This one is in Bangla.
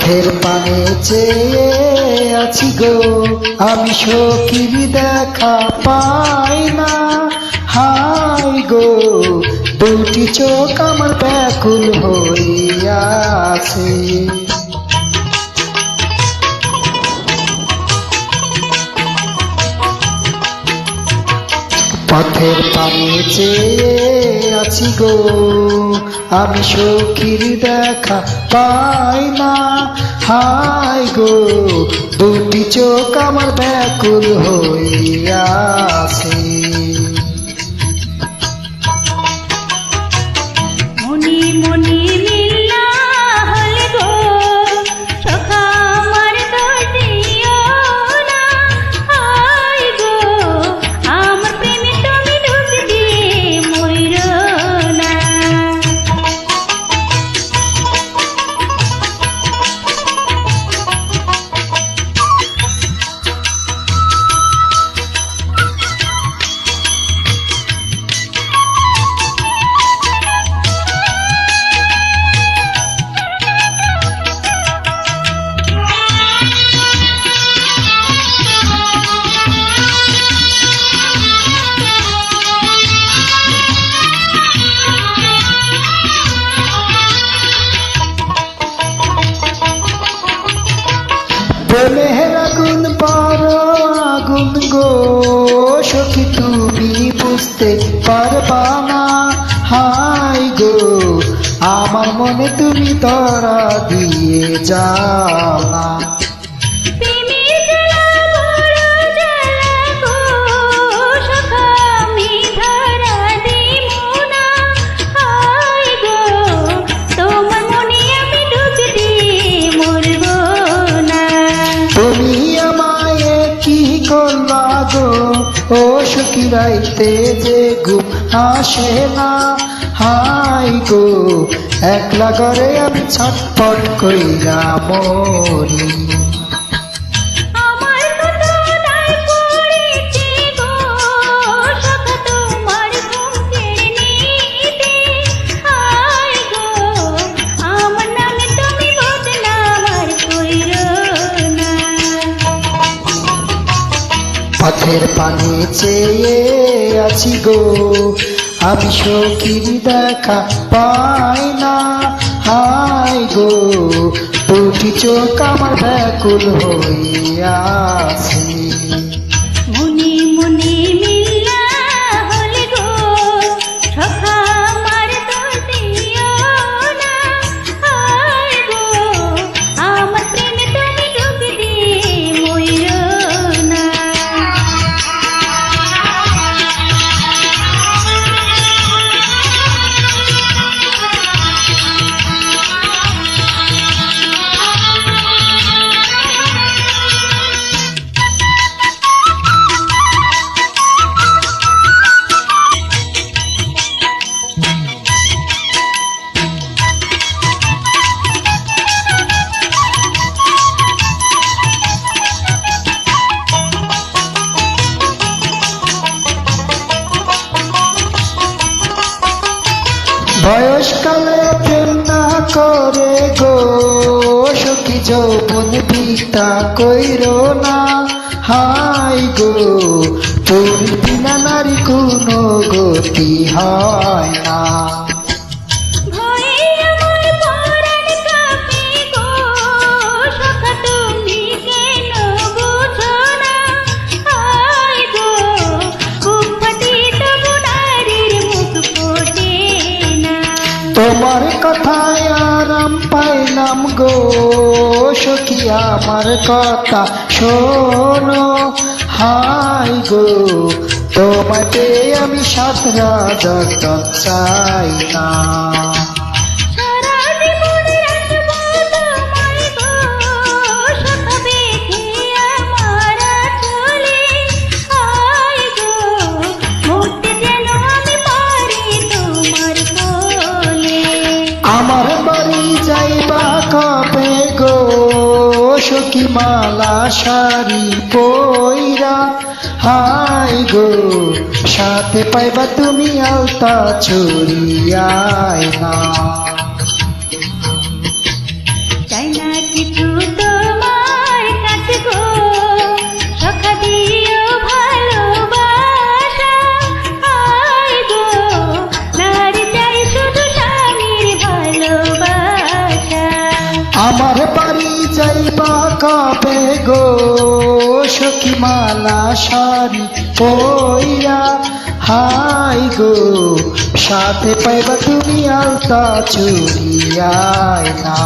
পথের পানে চেয়ে আছি গো, আমি সখীর দেখা পাই না। হাই গো, দুটি চোখ আমার ব্যাকুল হইয়াছে। পথের পানে চেয়ে আছি গো, আমি সখীর দেখা পাই না। হাই গো, দুটি চোখ আমার ব্যাকুল হইয়াছে। মনি মনি লীলা হলে গো, সখা আমার দোষ দিও না। হাই গো, আমার প্রেমে তুমি ডুব দিয়ে মইরো না। প্রেমের আগুন বড় আগুন গো, সখী তুমি বুঝতে পারবা না। হাই গো, আমার মনে তুমি ধরা দিয়ে যাও না। প্রেমের জ্বালা বড় জ্বালা গো, সখা আমি ধরা দিমু না। হাই গো, তোমার মনে আমি ডুব দিয়ে মরবো না। তুমি আমায় কি করলা গো, ও সখী রাইতে যে ঘুম আসে না। হাই গো, একলা ঘরে আমি ছটফট কইরা মরি। আমার কত দায় পড়েছে গো, সখা তোমার ঘুম কেড়ে নিতে। হাই গো, আমার নামে তুমি বদনাম আর কইরো না। পথের পানে চেয়ে আছি গো, আমি সখীর দেখা পাই না। হাই গো, দুটি চোখ আমার ব্যাকুল হইয়াছে। মনি মনি মিল্লা হলে গো, সখা আমার দোষ দিও না। হাই গো, আমার প্রেমে তুমি ডুব দিয়ে মইরো না। বয়সকালে প্রেম না করে গো, সখী যৌবন বিতা কইরো না। হাই গো, তোর বিনা নারী কোনো গতি হয় না। ভয়ে আমার পরাণ কাঁপে গো, সখা তুমি কেন বুঝো না। হাই গো, বুক ফাটি তবু নারীর মুখ ফোটে না। তোমার কথায় আরাম পাইলাম গো, সখী আমার কথা শোনো। হাই গো, তোমাকে আমি সাতরা যতন চাই না। সারা জীবন রাখবো তোমায় গো, সখা বেঁধে আমার আঁচলে। হাই গো, মরতে যেন আমি পারি তোমার কোলে। আমার বাড়ি যাইবা কবে গো, সখী মালা শাড়ি পইরা। হাই গো, সাথে পাইবা তুমি আলতা চুড়িয়ায় না। চাই না কিছু গো সখী মালা শাড়ি পইরা, হাই গো সাথে পাইবা তুমি আলতা চুড়ি, আয় না।